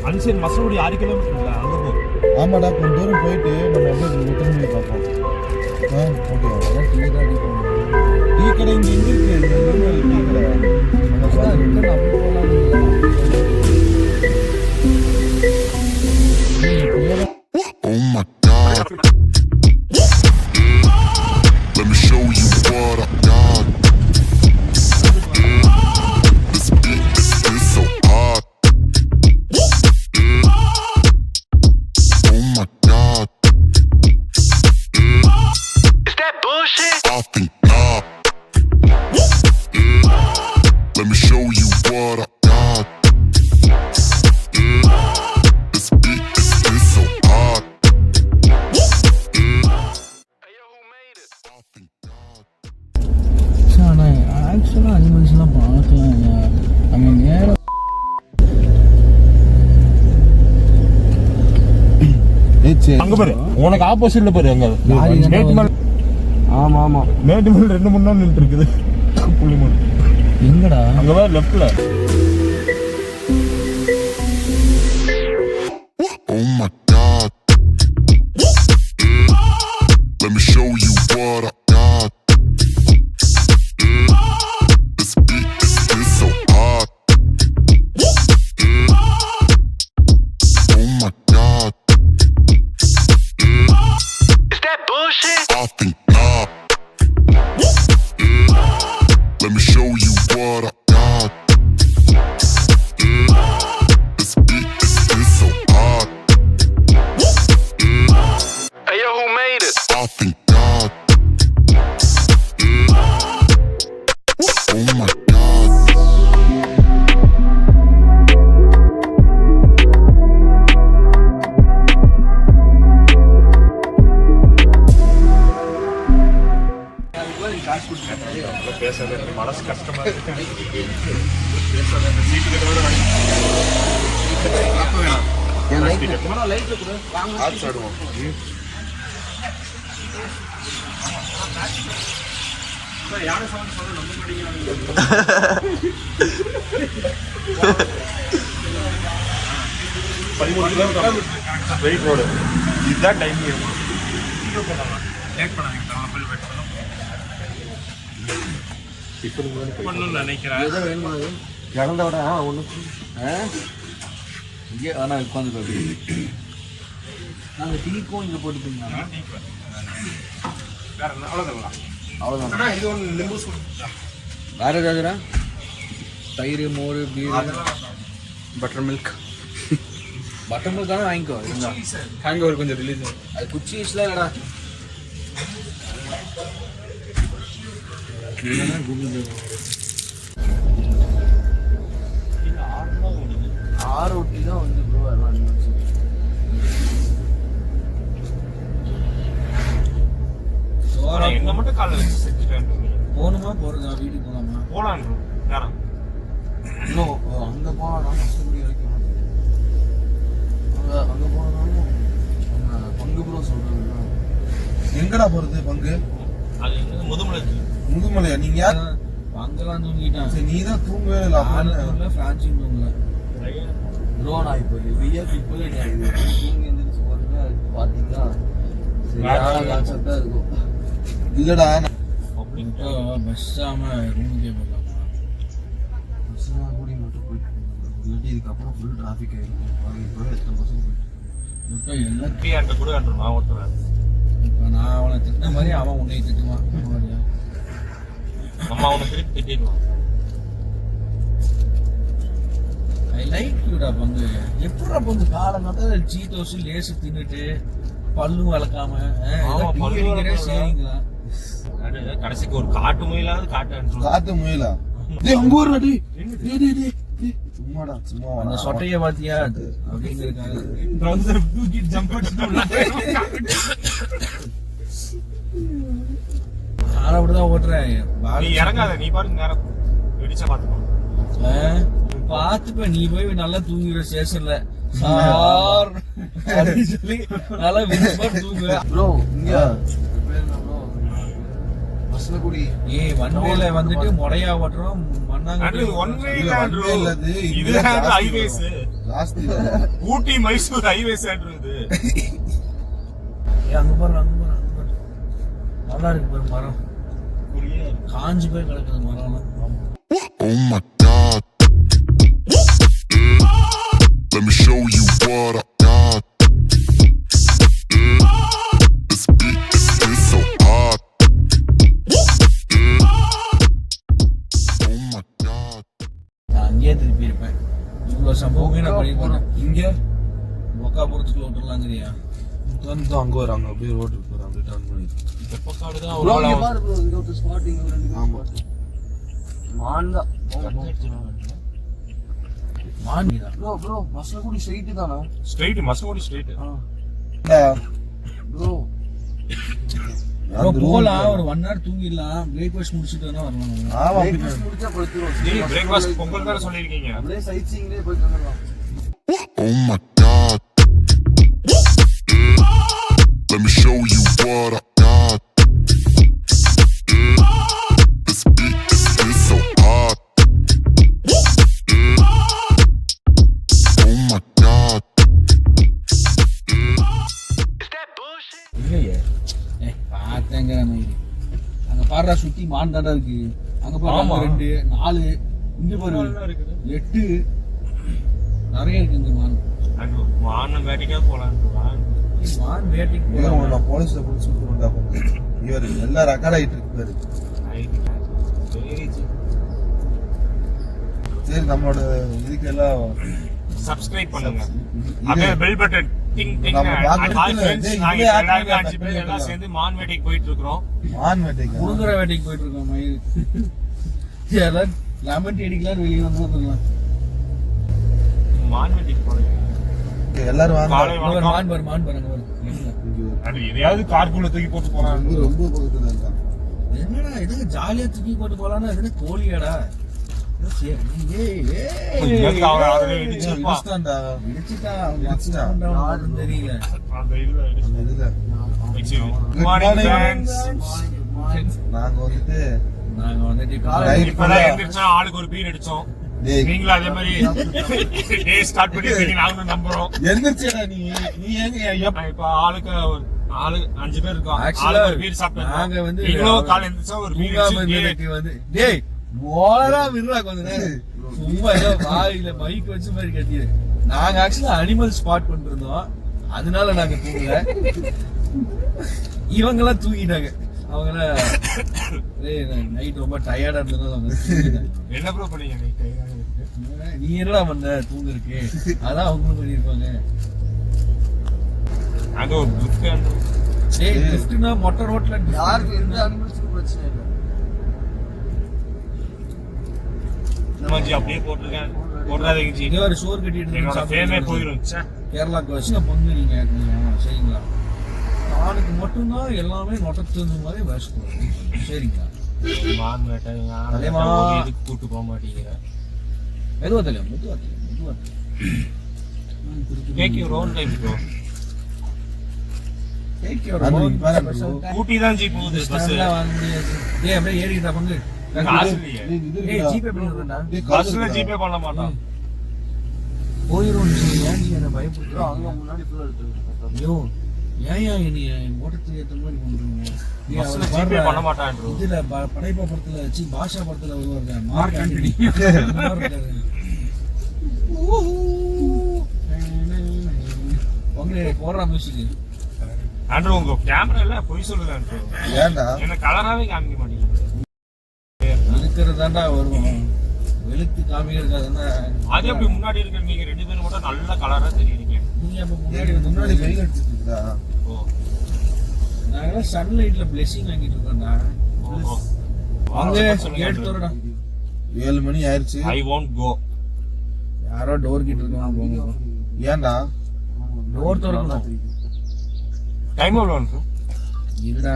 அன்சைன் மசூடி 6 kilometre இல்லை அங்கே போ. ஆமாடா கொஞ்சம் தூரம் போயிட்டு நம்ம அப்படியே ரிட்டர்ன் பண்ணி பார்ப்போம். ஓகே டீ கடை இங்கே எங்கே இருக்கு? டீ கடை ரிட்டர்ன் அப்படி போகலாம். Oh my God. Let me show you what I got. This beat is so hot. Oh my God. Is that bullshit? I think not. Let me show you what I got. This beat is so hot. Hey, yo, who made it? I think not. ஆனால் ஆக்சுவலாக அனிமல்ஸ்லாம் பார்க்கலாம். நம்ம நேரம் அங்க பாரு, உனக்கு ஆப்போசிட்ல பாரு. அங்க மேட்டு மேல. ஆமா ஆமா மேட்டு மேல 2-3 நாள் நின்று இருக்குது புள்ளிமன். எங்கடா? அங்க பாரு லெஃப்ட்ல. Oh my God. Let me show you what I got. This beat is so hot. Oh my God. Is that bullshit? I think not. Let me show you what I got. This beat is so hot. Hey, yo, who made it? I think not. Oh my God. பேசாத, மனசு கஷ்டமா இருக்கு. Wait road இதுதான் time late பண்ணாதீங்க. நினைக்கிறேன் இறந்த விட ஒன்று இங்கே ஆனால் உட்காந்து நாங்கள் டீக்கும் இங்கே போட்டுப்பீங்களா? வேற அவ்வளோதான். அவ்வளோதான். இது ஒன்று லிம்பு வேறு ஏதாவதுடா? தயிர், மோர், beer, butter milk. Butter milk தானே வாங்கிக்கோ. இருந்தா ஹேங் ஓவர் கொஞ்சம் ரிலீஸ். அது குச்சி வச்சுலாம் இல்லைடா. ஆறு ஒட்டி தான் வந்து ப்ரோ எல்லாம் எங்க மட்டும் காலைல போகணுமா போகிறதா? வீட்டுக்கு போகலாமா? போலாம் நேரம் இன்னும் அங்கே போனால் மசூடி வரைக்கும் அங்கே போனாலும் பங்கு ப்ரோ சொல்கிறாங்க. எங்கடா போகிறது பங்கு? அது முதுமலை. முதுமலையா? நீங்கள் யார் அங்கெல்லாம் தூங்கிட்டான்? சரி, நீ தான் தூங்கவே இல்லை. ஃப்ரான்ஸும் தூங்கல ப்ரோ. நான் இப்போ நிறைய பீப்புள் தூங்கி எழுந்திரிச்சு போகிறேன்னா பார்த்தீங்கன்னா சரியான கான்செப்டாக இருக்கும். இல்லைடா அப்படின்ட்டு பஸ்ஸாமல் ரூமுக்கே போகலாமா? பஸ்ஸாக கூடி மட்டும் போயிட்டு இல்லாட்டி இதுக்கப்புறம் ஃபுல் டிராஃபிக் ஆகிடும். இப்போ எத்தனை பஸ்ஸும் போயிட்டு இப்போ எல்லாத்தையும் கூட நான் ஓட்டுவேன். இப்போ நான் அவனை திட்டின மாதிரி அவன் உன்னை திட்டுவான். அம்மா அவனை திருப்பி திட்டிடுவான். ஐ லைக் யூடா பங்கு. எப்படா பங்கு காலங்காத்தால சீட்டோஸ் லேசு தின்னுட்டு பல்லும் வளர்க்காம சரிங்களா? கடைசிக்கு ஒரு காட்டு முயலாவது காட்டு முயலா? சும்மாடா சும்மா. அந்த சொட்டைய பாத்தியா காலை அப்படிதான் ஓட்டுறேன். இறங்காத, நீ பாருங்க நேரம் வெடிச்சா பாத்துக்கோ. பாத்துப்ப நீ போய் நல்லா தூங்கிற ஸ்டேஷன்ல சார் அப்படின்னு சொல்லி நல்லா விருப்பம் தூங்குவேன். ப்ரோ இங்க பஸ் மசனகுடி ஏய் வண்டியில வந்துட்டு முறையா ஓட்டுறோம் மண்ணாங்க ஒன் வே இல்ல, one way இல்ல இது. இது ஜாஸ்தி ஹைவேஸ் ஜாஸ்தி ஊட்டி மைசூர் ஹைவேஸ் இது அங்க பாரு நல்லா இருக்கு பாரு மரம் காஞ்சு போய் கிடக்குது மரம்லாம் Oh my god. Let me show you what I got. This beat is so hot. Oh my god. நான் அங்கேயே திருப்பி இருப்பேன் இவ்வளவு சம்பவமே நான் பண்ணிருப்பேன் இங்க மொக்காபுரத்துக்குள்ள விட்டுறலாங்கிறியா வந்து அங்க வராங்க அப்படியே ரோட்டுக்கு போறாங்க அப்படியே டர்ன் பண்ணி தெப்பக்காடு தான் ப்ரோ அவ்வளோ இங்க பாரு ப்ரோ இங்க ஒரு ஸ்பாட் இங்க ஒரு ரெண்டு ஆமா மான்டா மான்டா ப்ரோ மசனகுடி ஸ்ட்ரைட் தானா ஸ்ட்ரைட் மசனகுடி ஸ்ட்ரைட் ப்ரோ போலாம் ஒரு 1 hour தூங்கிடலாம் பிரேக்ஃபாஸ்ட் முடிச்சிட்டு வேணா வரலாம் ஆமா முடிச்சா படுத்துறோம் நீ பிரேக்ஃபாஸ்ட் பொங்கல் தான சொல்லிருக்கீங்க அப்படியே சைட் சீயிங்லயே போயிட்டு வந்துடலாம் Oh my god. Let me show you what I got. This beat is so hot. Oh my god. Is that bullshit? இல்லையே பார்த்தேங்க அங்க பாடுறா சுத்தி மான் தாண்டா இருக்கு அங்க ஆமா. பாரு 2 4 இங்க பாரு 8 நிறைய இருக்கு இந்த மான் அங்க வான வேட்டைக்கா போலாம் மான் வேட்டைக்கு இவன் போலாம் நான் போலீஸ்ல புடிச்சு விட்டுருந்தா இவர் எல்லாம் ரெக்கார்ட் ஆயிட்டு இருக்கு பாரு சரி நம்மளோட இதுக்கெல்லாம் சப்ஸ்கிரைப் பண்ணுங்க அப்படியே பெல் பட்டன் டிங் டிங் நம்ம ஹாய் பாக்கத்துல ஃப்ரெண்ட்ஸ் இதே நாங்க இதே எல்லாரும் ஆக்டிவா 5 பேர் எல்லாம் சேர்ந்து மான் வேட்டைக்கு போயிட்டு இருக்கோம் மான் வேட்டைக்கு முருங்கரை வேட்டைக்கு போயிட்டு இருக்கோம் மயில் யாராவது லெமன் டீ அடிக்கலாம் வெளியே வந்துடலாம் மான் வேட்டைக்கு போறோம் எல்லாரும் வாங்க காலை வணக்கம் மான் பாரு அங்க பாரு அது எதையாவது கார்க்குள்ள தூக்கி போட்டு போறாங்க இது ரொம்ப பக்கத்துல இருக்கான் என்னடா எதுக்கு ஜாலியா தூக்கி போட்டு போலாம்னா எதுக்கு கோழியாடா இங்க அவன் அதுல இடிச்சிருப்பான் இடிச்சிட்டான்டா. தெரியல அந்த இதுல அந்த இதுல. குட் மார்னிங் ஃப்ரெண்ட்ஸ் நாங்க வந்துட்டு நாங்க வந்துட்டு Right. காலை இப்பதான் எந்திரிச்சா ஆளுக்கு ஒரு பீர் அடிச்சோம் டேய், நீங்களும் அதே மாதிரி டே ஸ்டார்ட் பண்ணிருக்கீங்க நாங்களும் நம்புறோம் எந்திரிச்சேடா நீ ஏங்க இப்ப ஆளுக்கு ஒரு 5 பேர் இருக்கோம் Actually, ஆளுக்கு ஒரு பீர் சாப்பிட்டோம் நாங்க வந்து நீங்களும் காலை எந்திரிச்சா ஒரு பீர் தூங்காம அடிச்சு இருந்ததுக்கு வந்து டேய் ஓலரா விடுறா கொஞ்ச நேரம் சும்மா ஏதோ வாயில மைக் வச்ச மாதிரி கத்திடு நாங்க ஆக்சுவலா அனிமல் ஸ்பாட் பண்ணிட்டு இருந்தோம் அதனால நாங்க தூங்கல இவங்க எல்லாம் தூங்கிட்டாங்க அவங்க நைட் ரொம்ப டயர்டா இருந்ததுனால அவங்க தூங்கிட்டாங்க. என்ன ப்ரோ பண்ணீங்க நீ என்னடா பண்ண தூங்குறதுக்கு அதான் அவங்களும் பண்ணிருப்பாங்க அங்க ஒரு gift டேய் கிஃப்ட்னா மொட்டை ரோட்ல யாருக்கு எந்த அனிமல்ஸ்க்கும் பிரச்சனை இல்லை. மஞ்சி அப்படியே போட்டிருக்கேன் போடுறாதீங்க ஜி இங்க ஒரு சோறு கட்டிட்டு என்னோட ஃபேமே போயிரும் ச்சே. கேரளாக்கு வச்சு பொண்ணு நீங்க கொஞ்சம் சரிங்களா நாளைக்கு மட்டும்தான் எல்லாமே நொட்டத்து மாதிரி வச்சுக்கணும் சரிங்களா மான் வேட்டை யானை அதே வேட்டை, மாதிரி- ஒரு இதுக்கு கூட்டு போக மாட்டீங்க மெதுவா தெரியும் மெதுவா take your own time bro take your அது ஓன் பாரு ஸ்பெஷல் bro. டைம் ஊட்டி தான் ஜி போகுது பஸ் வாங்க முடியாது டேய் அப்படியே ஏறிட்டா பங்கு காசு இல்லையே டேய், இது ஏய் இருக்குடா. ஜிபே பண்ணிடுறேன்டா டேய், காசு பஸ்ல இருக்குடா. ஜிபே பண்ண மாட்டான் போயிரும் ஏன் நீ என்ன bro, பயப்படுறா அங்க முன்னாடி full ஆ எடுத்துருக்கேன். ஐயோ ஏன் என்னைய ஓட்டத்துக்கு ஏற்ற மாதிரி கொண்டுருங்க பஸ்ல ஜிபே பண்ண மாட்டான் ப்ரோ இதுல படைப்பா படத்துல வச்சு பாஷா படத்துல வருவாங்க மார்க் ஆண்டனி உங்களை போடுற மியூசிக் ஆண்ட்ரூ உங்க கேமரால பொய் சொல்லுங்க ஆண்ட்ரூ ஏன்டா என்ன கலராவே காமிக்க மாட்டீங்க இருக்கிறதாண்டா வருவோம் வெளுத்து காமிக்கிறதுக்காக அது எப்படி முன்னாடி இருக்கிற நீங்க 2 பேரும் மட்டும் நல்ல கலரா தெரியுறீங்க நீங்க அப்ப முன்னாடி முன்னாடி முன்னாடி வெயில் அடிச்சிட்டு இருக்குடா ஓ நாங்களாம் சன்லைட்ல பிளெஸிங் வாங்கிட்டு இருக்கோம்டா ஓ வாங்க கேட் தரடா 7 மணி ஆயிருச்சு ஐ வாண்ட் கோ யாரோ டோர் கிட்ட இருக்காங்க போங்க ஏன்டா டோர் திறக்கணும் டைம் எவ்வளவு ஆண்ட்ரூ இருடா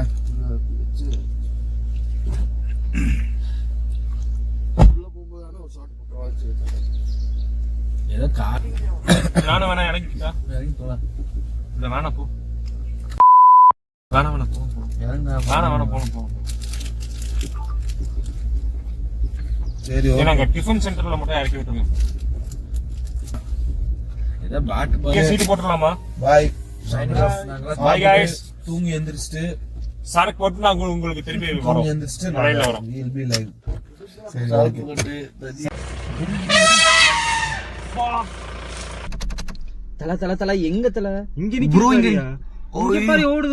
உள்ள போகும்போது ஆனா ஒரு shot போட்டு வச்சு ஏதோ கார் நானும் வேணா இறங்கிட்டா இறங்கி போலாம் இல்ல வேணா போ வேணா போ இறங்க வேணா போணும் சரி ஏன்னா அங்க டிஃபன் சென்டர்ல மட்டும் இறக்கி விட்டுருங்க. ஏதோ பேட் இங்க சீட்டு போட்டுடலாமா? பாய் Bye guys. தூங்கி எந்திரிச்சிட்டு சரக்கு போட்டு நான் உங்களுக்கு திரும்பி தூங்கி வரோம். எந்திரிச்சிட்டு லைன்ல வரோம். we'll be live. சரி சாக்கு ஓகே போட்டு தண்ணி தல தல தல எங்க தல Bro, இங்க- இங்க பாரு ஓடுது.